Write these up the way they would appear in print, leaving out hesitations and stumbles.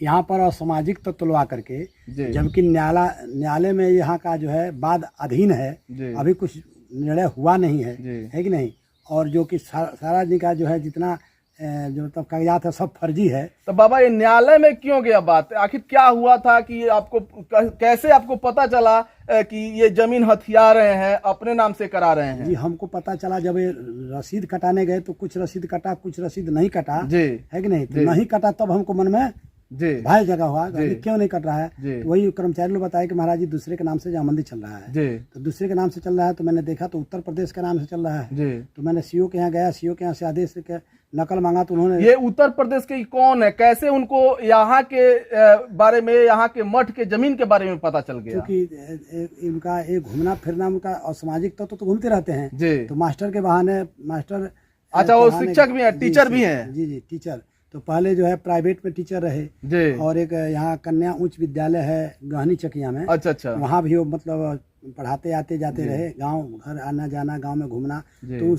यहाँ पर असामाजिक तत्व ला करके, जबकि न्यायालय में यहाँ का जो है बाद अधीन है, अभी कुछ निर्णय हुआ नहीं है कि नहीं। और जो कि सारा जी का जो है जितना जो तब कागजात है सब फर्जी है। तो बाबा ये न्यायालय में क्यों गया बात, आखिर क्या हुआ था कि आपको कैसे आपको पता चला कि ये जमीन हथिया रहे हैं, अपने नाम से करा रहे हैं? जी हमको पता चला जब ये रसीद कटाने गए तो कुछ रसीद कटा, कुछ रसीद नहीं कटा है कि नहीं। तो नहीं कटा तब हमको मन में भाई जगह हुआ क्यों नहीं कट रहा है। तो वही कर्मचारी लोग बताया कि महाराज जी दूसरे के नाम से जामबंदी चल रहा है। तो दूसरे के नाम से चल रहा है तो मैंने देखा तो उत्तर प्रदेश के नाम से चल रहा है। तो मैंने सीओ के यहाँ गया, सीओ के यहाँ से आदेश के नकल मांगा तो उन्होंने। ये उत्तर प्रदेश के कौन है, कैसे उनको यहाँ के बारे में, यहाँ के मठ के जमीन के बारे में पता चल गया? क्योंकि इनका एक घूमना फिरना, उनका असामाजिक तत्व तो घूमते रहते हैं। तो मास्टर के बहाने मास्टर, अच्छा वो शिक्षक भी है, टीचर भी है? जी टीचर। तो पहले जो है प्राइवेट में टीचर रहे और एक यहाँ कन्या उच्च विद्यालय है गहनी चकिया में। अच्छा। वहाँ भी वो मतलब पढ़ाते आते जाते रहे, गांव घर आना जाना, गांव में घूमना। तो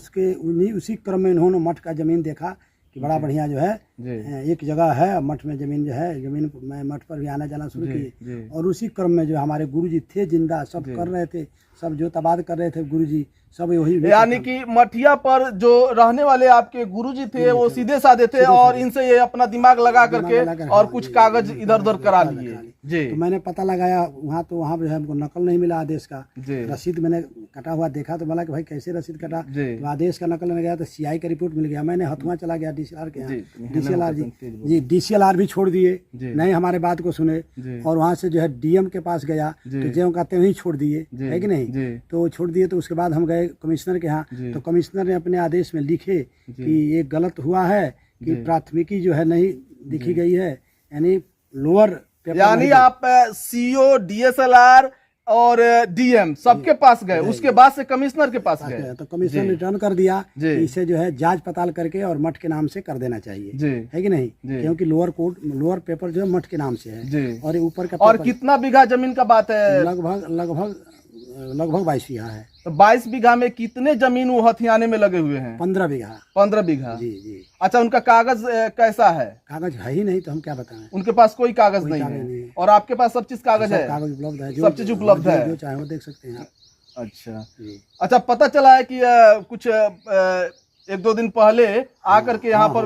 उसी क्रम में इन्होंने मठ का जमीन देखा कि बड़ा बढ़िया जो है एक जगह है मठ में जमीन जो है, जमीन में मठ पर भी आना जाना शुरू किए। और उसी क्रम में जो हमारे गुरुजी थे जिंदा, सब कर रहे थे, सब जो तबाद कर रहे थे गुरुजी सब वही। यानी कि मठिया पर जो रहने वाले आपके गुरुजी थे वो सीधे साधे थे और इनसे ये अपना दिमाग लगा करके और कुछ कागज इधर उधर करा लिए। तो मैंने पता लगाया वहाँ, तो वहाँ जो है हमको नकल नहीं मिला आदेश का। रसीद मैंने कटा हुआ देखा तो बोला कि भाई कैसे रसीद कटा, तो आदेश का नकल में गया तो सीआई का रिपोर्ट मिल गया। मैंने हथुआ चला गया डीसीएलआर के यहाँ, डीसीएलआर भी छोड़ दिए, नहीं हमारे बात को सुने। और वहाँ से जो है डीएम के पास गया तो जो कहते वहीं छोड़ दिए, है कि नहीं। तो छोड़ दिए तो उसके बाद हम गए कमिश्नर के यहाँ, तो कमिश्नर ने अपने आदेश में लिखे कि ये गलत हुआ है कि प्राथमिकी जो है नहीं दिखी गई है, यानी लोअर। यानी आप सीओ, डीएसएलआर और डीएम सबके पास गए, उसके बाद से कमिश्नर के पास गए तो कमिश्नर ने रिटर्न कर दिया कि इसे जो है जांच पड़ताल करके और मठ के नाम से कर देना चाहिए, है कि नहीं। क्योंकि लोअर पेपर जो है मठ के नाम से है और ऊपर का। और कितना बीघा जमीन का बात है? लगभग 22 बीघा है। तो 22 बीघा में कितने जमीन वो हथियाने में लगे हुए हैं? 15 बीघा। 15 बीघा। जी। अच्छा उनका कागज कैसा है? कागज है ही नहीं तो हम क्या बताएं। उनके पास कोई कागज नहीं है और आपके पास सब चीज कागज है? कागज उपलब्ध है, सब चीज उपलब्ध है, जो चाहे वो देख सकते हैं। अच्छा पता चला है कि कुछ 1-2 दिन पहले आकर के यहाँ पर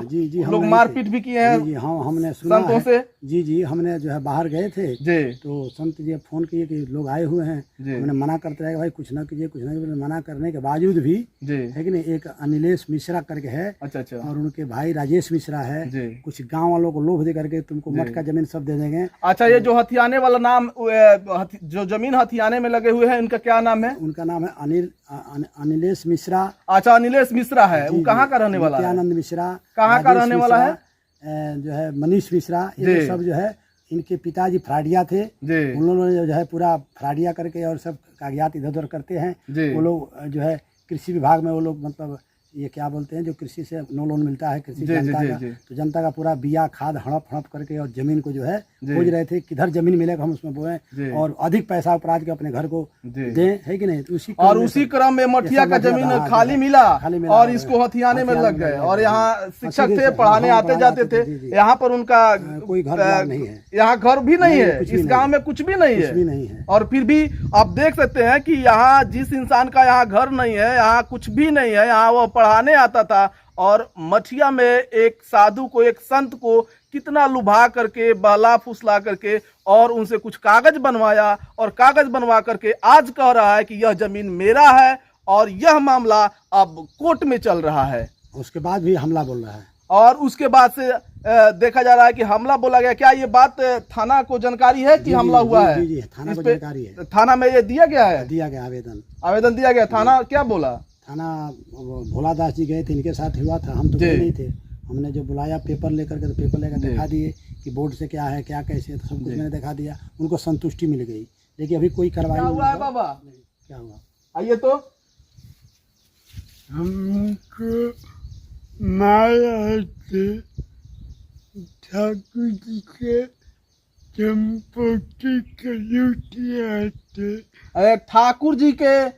लोग मारपीट भी किए हैं। जी हाँ हमने सुना संतों से। जी हमने जो है बाहर गए थे तो संत जी फोन किए कि लोग आए हुए हैं। हमने मना करते रहे भाई कुछ ना कीजिए, कुछ ना कीजिए। मना करने के बावजूद भी है कि नहीं, एक अनिलेश मिश्रा करके है। अच्छा। और उनके भाई राजेश मिश्रा है। कुछ गाँव वालों को लोभ दे करके तुमको मठ का जमीन सब दे देंगे। अच्छा ये जो हथियाने वाला नाम, जो जमीन हथियाने में लगे हुए हैं, इनका क्या नाम है? उनका नाम है अनिलेश मिश्रा। अच्छा अनिलेश मिश्रा है, वो कहाँ का रहने वाला है? नित्यानंद मिश्रा। कहाँ का रहने वाला है? जो है मनीष मिश्रा, ये सब जो है इनके पिताजी फ्राडिया थे। उन लोगों ने जो है पूरा फ्राडिया करके और सब कागजात इधर उधर करते हैं। वो लोग जो है कृषि विभाग में वो लोग मतलब ये क्या बोलते हैं जो कृषि से लोन मिलता है कृषि जनता का, तो जनता का पूरा बिया खाद हड़प करके और जमीन को जो है खोज रहे थे किधर जमीन मिलेगा हम उसमें बोए और अधिक पैसा अपराध के अपने घर को दें, है कि नहीं। तो उसी क्रम में मठिया का जमीन खाली मिला और इसको हथियाने में लग गए। और यहाँ शिक्षक थे, पढ़ाने आते जाते थे। यहाँ पर उनका कोई घर नहीं है, यहाँ घर भी नहीं है, इस गाँव में कुछ भी नहीं है। और फिर भी आप देख सकते हैं कि यहाँ जिस इंसान का यहाँ घर नहीं है, यहाँ कुछ भी नहीं है, यहाँ वो पढ़ाने आता था और मठिया में एक साधु को, एक संत को कितना लुभा करके, बहला फुसला करके और उनसे कुछ कागज बनवाया और कागज बनवा करके आज कह रहा है कि यह जमीन मेरा है और यह मामला अब कोर्ट में चल रहा है। उसके बाद भी हमला बोल रहा है और उसके बाद से देखा जा रहा है कि हमला बोला गया। क्या ये बात थाना को जानकारी है कि हमला हुआ है? जी, थाना को जानकारी है। थाना में ये दिया गया है? दिया गया आवेदन दिया गया। थाना क्या बोला? थाना भोला दास जी गए थे, इनके साथ हुआ था, हम तो गए नहीं थे। हमने जो बुलाया पेपर लेकर के, तो पेपर लेकर दिखा दिए कि बोर्ड से क्या है क्या कैसे, तो सब कुछ मैंने दिखा दिया। उनको संतुष्टि मिल गई, लेकिन अभी कोई कार्रवाई नहीं हुआ है। बाबा क्या हुआ? आइए तो। हमको माया से ठाकुर जी के संपत्ति थे। ठाकुर जी के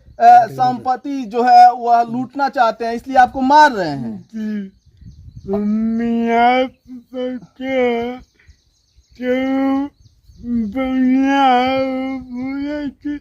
संपत्ति जो है वह लूटना चाहते हैं, इसलिए आपको मार रहे हैं। मियाँ बच्चा तो बना बोला कि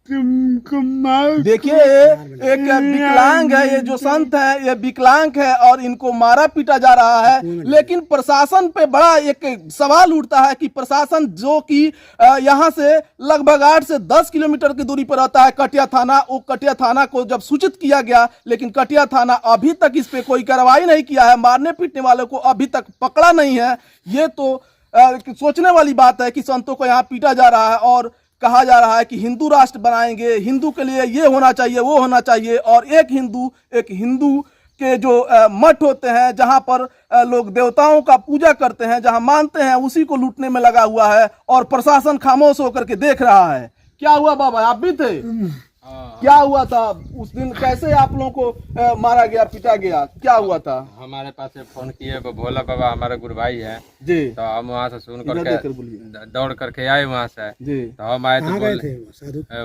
तुमको मार देखिए एक विकलांग है, ये जो संत है ये विकलांग है और इनको मारा पीटा जा रहा है। लेकिन प्रशासन पे बड़ा एक सवाल उठता है कि प्रशासन जो कि यहाँ से लगभग 8 से 10 किलोमीटर की दूरी पर रहता है कटिया थाना, वो कटिया थाना को जब सूचित किया गया लेकिन कटिया थाना अभी तक इस पे कोई कार्रवाई नहीं किया है, मारने पीटने वालों को अभी तक पकड़ा नहीं है। ये तो सोचने वाली बात है कि संतों को यहाँ पीटा जा रहा है और कहा जा रहा है कि हिंदू राष्ट्र बनाएंगे, हिंदू के लिए ये होना चाहिए वो होना चाहिए। और एक हिंदू के जो मठ होते हैं जहां पर लोग देवताओं का पूजा करते हैं, जहां मानते हैं, उसी को लूटने में लगा हुआ है और प्रशासन खामोश होकर के देख रहा है। क्या हुआ बाबा, आप भी थे? क्या हुआ था उस दिन, कैसे आप लोगों को मारा गया पीटा गया, क्या हुआ था? हमारे पास से फोन किए, भोला बाबा हमारे गुरु भाई है जी, तो हम वहाँ से सुन करके दौड़ करके आए वहाँ से जी। तो हम आए तो बोले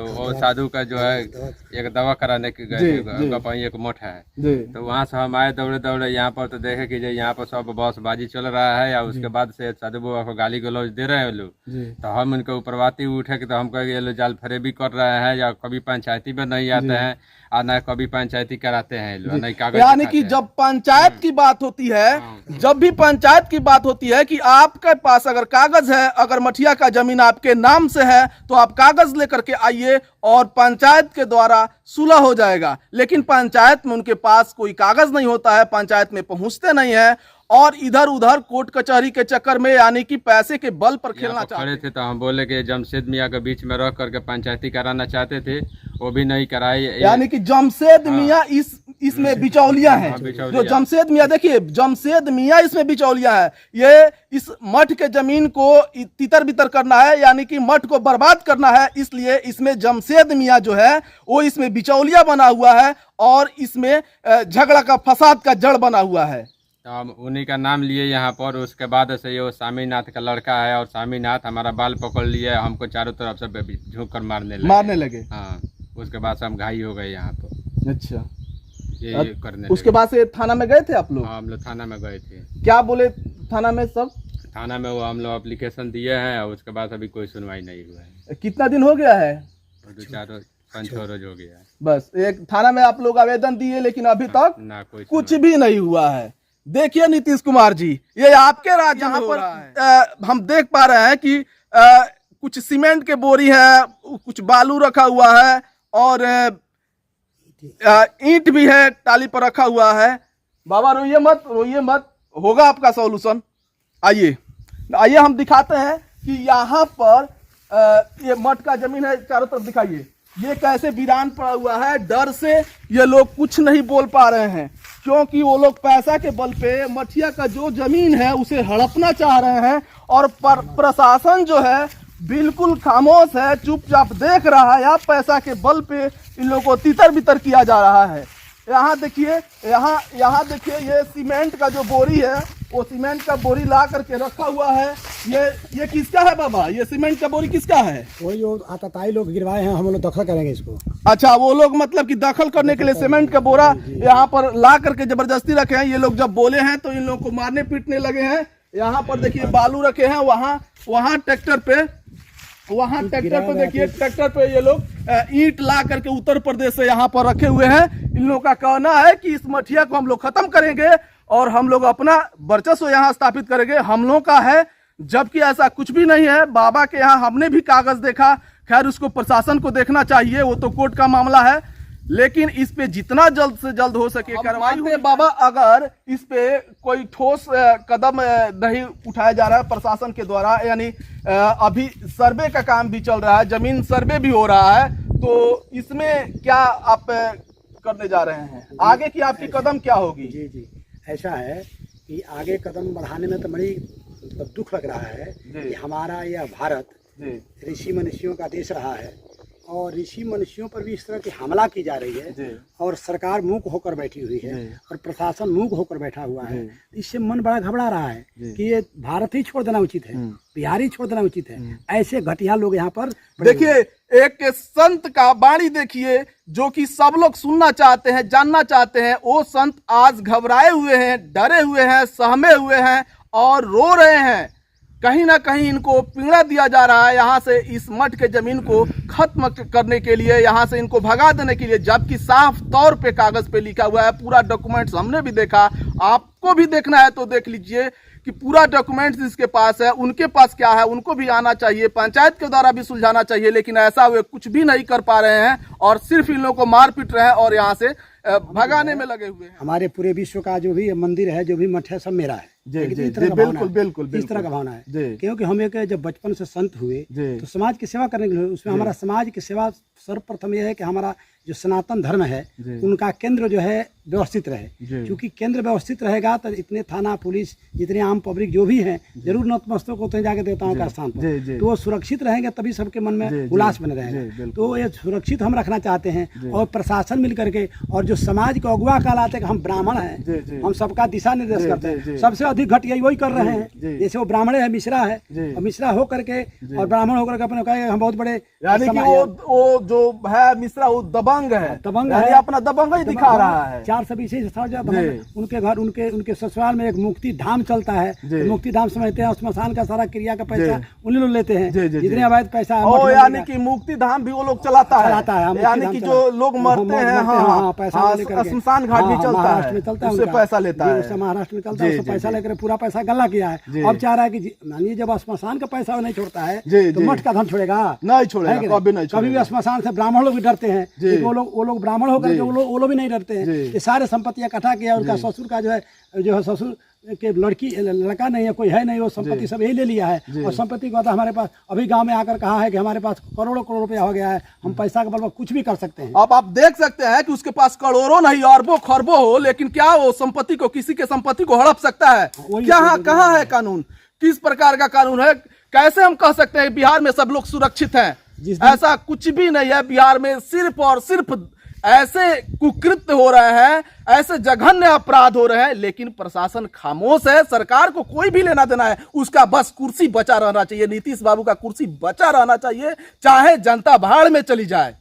वो साधु का जो है एक दवा कराने के गए, एक मठ है तो वहाँ से हम आए दौड़े दौड़े यहाँ पर तो देखे कि यहाँ पर सब बॉसबाजी चल रहा है या उसके बाद से साधु बाबा को गाली गलौज दे रहे हैं लोग। तो हम उनके ऊपरवाती उठे तो हम कहे ये लोग जाल फरेबी कर रहे हैं या कभी पंचायती में नहीं आते हैं और न कभी पंचायती कराते हैं लोग, नहीं कागज। यानी कि जब पंचायत की बात होती है, जब भी पंचायत की बात होती है कि आपके पास अगर कागज है, अगर मठिया का जमीन आपके नाम से है तो आप कागज लेकर के आइए और पंचायत के द्वारा सुलह हो जाएगा। लेकिन पंचायत में उनके पास कोई कागज नहीं होता है, पंचायत में पहुंचते नहीं है और इधर उधर कोर्ट कचहरी के चक्कर में यानी कि पैसे के बल पर खेलना चाहते थे। तो हम बोले कि जमशेद मियाँ के बीच में रह करके पंचायती कराना चाहते थे, वो भी नहीं कराई। यानी कि जमशेद मियाँ इसमें बिचौलिया है। जो जमशेद मियाँ, देखिए जमशेद मियाँ इसमें बिचौलिया है। ये इस मठ के जमीन को तितर बितर करना है, यानी कि मठ को बर्बाद करना है, इसलिए इसमें जमशेद मियाँ जो है वो इसमें बिचौलिया बना हुआ है और इसमें झगड़ा का फसाद का जड़ बना हुआ है। तो हम उन्हीं का नाम लिए यहाँ पर। उसके बाद से ये स्वामीनाथ का लड़का है और स्वामीनाथ हमारा बाल पकड़ लिया, हमको चारों तरफ से झुक कर मारने लगे। हाँ, उसके बाद से हम घायल हो गए यहाँ पर। अच्छा, ये करने उसके बाद से थाना में गए थे आप लोग? हाँ, हम लोग थाना में गए थे। क्या बोले थाना में सब? थाना में वो हम लोग एप्लीकेशन दिए हैं और उसके बाद अभी कोई सुनवाई नहीं हुआ है। कितना दिन हो गया है? 2-4 रोज हो गया है। बस एक थाना में आप लोग आवेदन दिए लेकिन अभी तक ना कोई कुछ भी नहीं हुआ है। देखिए नीतीश कुमार जी, ये आपके राज्य जहाँ पर हम देख पा रहे हैं कि कुछ सीमेंट के बोरी है, कुछ बालू रखा हुआ है और ईंट भी है टाली पर रखा हुआ है। बाबा रोइए मत, होगा आपका सॉल्यूशन। आइए हम दिखाते हैं कि यहाँ पर ये मठ का जमीन है, चारों तरफ दिखाइए। ये कैसे वीरान पड़ा हुआ है, डर से ये लोग कुछ नहीं बोल पा रहे हैं क्योंकि वो लोग पैसा के बल पे मठिया का जो जमीन है उसे हड़पना चाह रहे हैं और प्रशासन जो है बिल्कुल खामोश है, चुपचाप देख रहा है। यहाँ पैसा के बल पे इन लोगों को तितर बितर किया जा रहा है। यहाँ देखिए, यहाँ देखिए, ये सीमेंट का जो बोरी है वो सीमेंट का बोरी ला करके रखा हुआ है। ये किसका है बाबा? ये सीमेंट का बोरी किसका है? वही आतताई लोग गिरवाए हैं, हम लोग दखल करेंगे इसको। अच्छा, वो लोग मतलब कि दखल करने के लिए सीमेंट का बोरा यहाँ पर ला करके जबरदस्ती रखे हैं। ये लोग जब बोले हैं तो इन लोगों को मारने पीटने लगे हैं। यहाँ पर देखिए बालू रखे हैं, वहाँ ट्रैक्टर पे देखिए, ट्रैक्टर पे ये लोग ईंट ला करके उत्तर प्रदेश से यहाँ पर रखे हुए हैं। इन लोगों का कहना है कि इस मठिया को हम लोग खत्म करेंगे और हम लोग अपना वर्चस्व यहाँ स्थापित करेंगे, हम लोग का है। जबकि ऐसा कुछ भी नहीं है। बाबा के यहाँ हमने भी कागज देखा, खैर उसको प्रशासन को देखना चाहिए, वो तो कोर्ट का मामला है, लेकिन इस पे जितना जल्द से जल्द हो सके कार्रवाई हो। बाबा, अगर इस पे कोई ठोस कदम नहीं उठाया जा रहा है प्रशासन के द्वारा, यानी अभी सर्वे का काम भी चल रहा है, जमीन सर्वे भी हो रहा है, तो इसमें क्या आप करने जा रहे हैं? आगे की आपकी कदम क्या होगी? जी, ऐसा है कि आगे कदम बढ़ाने में तो बड़ी दुख लग रहा है कि हमारा यह भारत ऋषि मनुष्यों का देश रहा है। और ऋषि मनुष्यों पर भी इस तरह की हमला की जा रही है और सरकार मूक होकर बैठी हुई है और प्रशासन मूक होकर बैठा हुआ है। इससे मन बड़ा घबरा रहा है कि ये भारत ही छोड़ देना उचित है, बिहार ही छोड़ देना उचित है। ऐसे घटिया लोग यहाँ पर देखिए, एक संत का वाणी देखिए जो कि सब लोग सुनना चाहते हैं, जानना चाहते हैं। वो संत आज घबराए हुए हैं, डरे हुए हैं, सहमे हुए हैं और रो रहे हैं। कहीं ना कहीं इनको पीड़ा दिया जा रहा है यहाँ से, इस मठ के जमीन को खत्म करने के लिए, यहाँ से इनको भगा देने के लिए, जबकि साफ तौर पे कागज पे लिखा हुआ है। पूरा डॉक्यूमेंट्स हमने भी देखा, आपको भी देखना है तो देख लीजिए कि पूरा डॉक्यूमेंट्स इसके पास है। उनके पास क्या है, उनको भी आना चाहिए, पंचायत के द्वारा भी सुलझाना चाहिए, लेकिन ऐसा वे कुछ भी नहीं कर पा रहे हैं और सिर्फ इन लोगों को मार पीट रहे हैं और यहाँ से भगाने में लगे हुए हैं। हमारे पूरे विश्व का जो भी मंदिर है, जो भी मठ है, सब मेरा है। बिल्कुल बिल्कुल इस तरह का भावना है, क्योंकि हम एक जब बचपन से संत हुए तो समाज की सेवा करने के लिए, उसमें हमारा समाज की सेवा सर्वप्रथम यह है कि हमारा जो सनातन धर्म है उनका केंद्र जो है व्यवस्थित रहे। क्योंकि केंद्र व्यवस्थित रहेगा तो इतने थाना पुलिस, जितने आम पब्लिक जो भी हैं, जरूर नतमस्तक होते हैं जाके देवताओं का स्थान पर, तो वो सुरक्षित रहेंगे, तभी सबके मन में उल्लास बने रहेगा। तो ये सुरक्षित हम रखना चाहते हैं और प्रशासन मिल करके, और जो समाज को अगुआ कहलाते हैं, हम ब्राह्मण हैं, हम सबका दिशा निर्देश करते हैं। सबसे अधिक घटिया वही कर रहे हैं। जैसे वो ब्राह्मण है, मिश्रा है, और मिश्रा हो करके और ब्राह्मण होकर के अपने कहेंगे हम बहुत बड़े, यानी कि वो जो है मिश्रा, वो दबंग है, अपना दबंग ही दिखा रहा है। 420 उनके घर, उनके ससुराल में एक मुक्ति धाम चलता है। मुक्ति धाम समझते हैं, स्मशान का सारा क्रिया का पैसा उन्हीं लोग लेते हैं, जितने अवैध पैसा है। यानी कि मुक्ति धाम भी वो लोग चलाता है, यानी कि जो लोग मरते हैं पैसा स्मशान घाट भी चलता है, उससे पैसा लेता है, महाराष्ट्र में चलता है, पैसा लेकर पूरा पैसा गला किया है। अब चाह रहा है कि मानिए जब स्मशान का पैसा नहीं छोड़ता है तो मठ का धन छोड़ेगा? नहीं छोड़ेगा, कभी भी स्मशान से ब्राह्मण लोग भी डरते हैं। वो लोग ब्राह्मण होकर के वो लोग भी नहीं डरते हैं। ये सारे संपत्ति इकट्ठा किया, उनका ससुर का जो है ससुर के लड़का नहीं है, कोई है नहीं, वो संपत्ति सब यही ले लिया है। और संपत्ति को हमारे पास अभी गांव में आकर कहा है कि हमारे पास करोड़ों करोड़ रुपया हो गया है, हम पैसा के बल पर कुछ भी कर सकते हैं। अब आप देख सकते हैं कि उसके पास करोड़ों नहीं अरबों खरबों हो, लेकिन क्या वो संपत्ति को, किसी के संपत्ति को हड़प सकता है? क्या कहाँ है कानून? किस प्रकार का कानून है? कैसे हम कह सकते हैं बिहार में सब लोग सुरक्षित हैं? ऐसा कुछ भी नहीं है। बिहार में सिर्फ और सिर्फ ऐसे कुकृत्य हो रहे हैं, ऐसे जघन्य अपराध हो रहे हैं, लेकिन प्रशासन खामोश है। सरकार को कोई भी लेना देना है, उसका बस कुर्सी बचा रहना चाहिए। नीतीश बाबू का कुर्सी बचा रहना चाहिए, चाहे जनता भाड़ में चली जाए।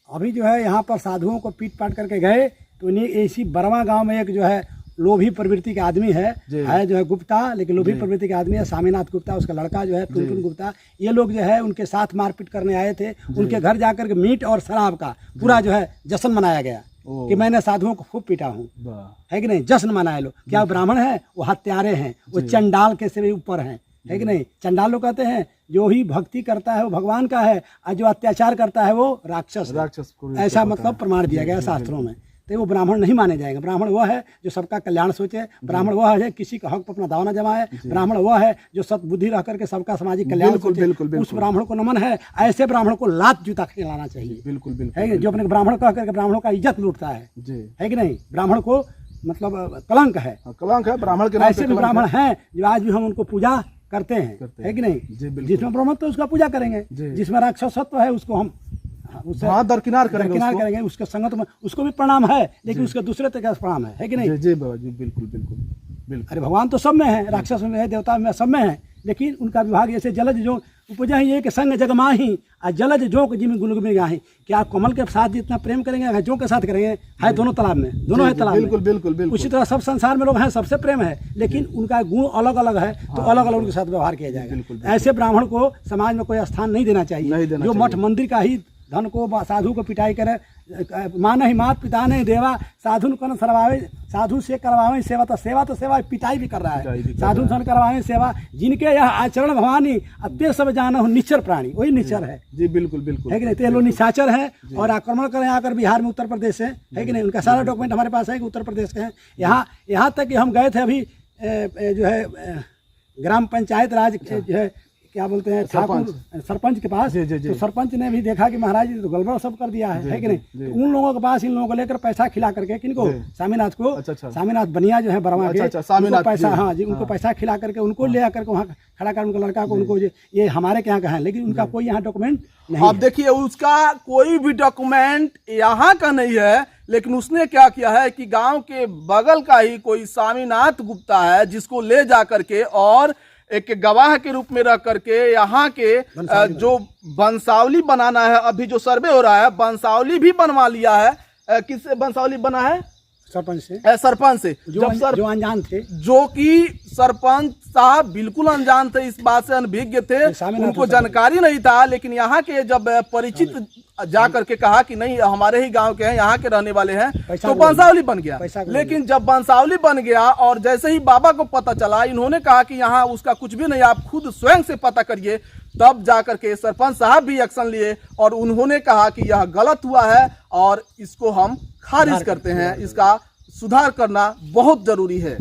अभी जो है यहाँ पर साधुओं को पीट पाट करके गए तो इसी बरवा गांव में एक जो है लोभी प्रवृत्ति का आदमी है जो है गुप्ता, लेकिन लोभी प्रवृत्ति का आदमी है स्वामीनाथ गुप्ता, उसका लड़का जो है टुनटुन गुप्ता। ये लोग जो है उनके साथ मारपीट करने आए थे। उनके घर जाकर के मीट और शराब का पूरा जो है जश्न मनाया गया कि मैंने साधुओं को खूब पीटा हूँ, है कि नहीं? जश्न मनाए लोग। क्या ब्राह्मण है? वो हत्यारे हैं, वो चंडाल के से भी ऊपर हैं, है कि नहीं? चंडाल लोग कहते हैं जो ही भक्ति करता है वो भगवान का है, और जो अत्याचार करता है वो राक्षस। ऐसा मतलब प्रमाण दिया गया शास्त्रों में। तो वो ब्राह्मण नहीं माने जाएंगे। ब्राह्मण वो है जो सबका कल्याण सोचे, ब्राह्मण वो है किसी का हक पर अपना दावा न जमाए, ब्राह्मण वो है जो सत्बुद्धि रह करके सबका सामाजिक कल्याण सोचे। उस ब्राह्मण को नमन है। ऐसे ब्राह्मण को लात जूता खिलाना चाहिए, है कि जो अपने ब्राह्मण कह करके ब्राह्मणों का इज्जत लूटता है कि नहीं? ब्राह्मण को मतलब कलंक है, ब्राह्मण के। ऐसे भी ब्राह्मण हैं जो आज भी हम उनको पूजा करते हैं, है कि नहीं? जिसमें ब्राह्मण तो उसका पूजा करेंगे, जिसमें राक्षसत्व है उसको हम दरकिनार करेंगे, उसके संगत में उसको भी प्रणाम है, लेकिन उसके दूसरे तरीके से प्रणाम है कि नहीं? जी बाबा जी, बिल्कुल। अरे भगवान तो सब में है, राक्षस में है, देवता में, सब में है, लेकिन उनका विभाग जैसे जलज जो उपजा ही एक संग जगमाही और जलज जोक जिम गुलगुमी गाही। क्या आप कमल के साथ जितना प्रेम करेंगे जो के साथ करेंगे? है दोनों तालाब में, दोनों है तालाब में। बिल्कुल। उसी तरह सब संसार में लोग हैं, सबसे प्रेम है, लेकिन उनका गुण अलग अलग है, तो अलग अलग उनके साथ व्यवहार किया जाएगा। ऐसे ब्राह्मण को समाज में कोई स्थान नहीं देना चाहिए। जो मठ मंदिर का ही धन को साधु को पिटाई करे, माँ ही मात पिता नहीं देवा, साधु को सरवावे, साधु से करवावे सेवा, तो सेवा पिटाई भी कर रहा है। साधु सन करवावे सेवा, जिनके यह आचरण भवानी अत्य सब जाना हो निश्चर प्राणी, वही निश्चर है। जी बिल्कुल है कि नहीं? तो ये लोग निशाचर है और आक्रमण करें आकर बिहार में, उत्तर प्रदेश से, है कि नहीं? उनका सारा डॉक्यूमेंट हमारे पास है कि उत्तर प्रदेश के हैं। यहाँ तक कि हम गए थे अभी जो है ग्राम पंचायत राज जो है क्या बोलते हैं ठाकुर सरपंच के पास, तो सरपंच ने भी देखा कि महाराज जी तो गड़बड़ सब कर दिया है कि नहीं, तो उन लोगों के पास इन लोगों को लेकर पैसा खिला करके किनको, स्वामीनाथ को, स्वामीनाथ बनिया जो है बरवा के, उनको पैसा, हाँ जी, उनको पैसा खिला करके उनको ले आकर के वहाँ खड़ा कर, उनका लड़का को, उनको ये हमारे के यहाँ का है, लेकिन उनका कोई यहाँ डॉक्यूमेंट नहीं। अब देखिए उसका कोई भी डॉक्यूमेंट यहाँ का नहीं है, लेकिन उसने क्या किया है कि गांव के बगल का ही कोई स्वामीनाथ गुप्ता है जिसको ले जा करके और एक गवाह के रूप में रख करके यहाँ के जो वंशावली बनाना है, अभी जो सर्वे हो रहा है वंशावली भी बनवा लिया है। किससे वंशावली बना है? सरपंच से, सरपंच से, जो अनजान थे, जो कि सरपंच साहब बिल्कुल अनजान थे, इस बात से अनभिज्ञ थे, उनको जानकारी नहीं था। लेकिन यहाँ के जब परिचित जा करके कहा कि नहीं हमारे ही गांव के हैं, यहाँ के रहने वाले हैं, तो वंशावली बन गया। लेकिन जब वंशावली बन गया और जैसे ही बाबा को पता चला, इन्होंने कहा कि यहाँ उसका कुछ भी नहीं, आप खुद स्वयं से पता करिए, तब जाकर के सरपंच साहब भी एक्शन लिए और उन्होंने कहा कि यह गलत हुआ है और इसको हम खारिज करते हैं, इसका सुधार करना बहुत जरूरी है।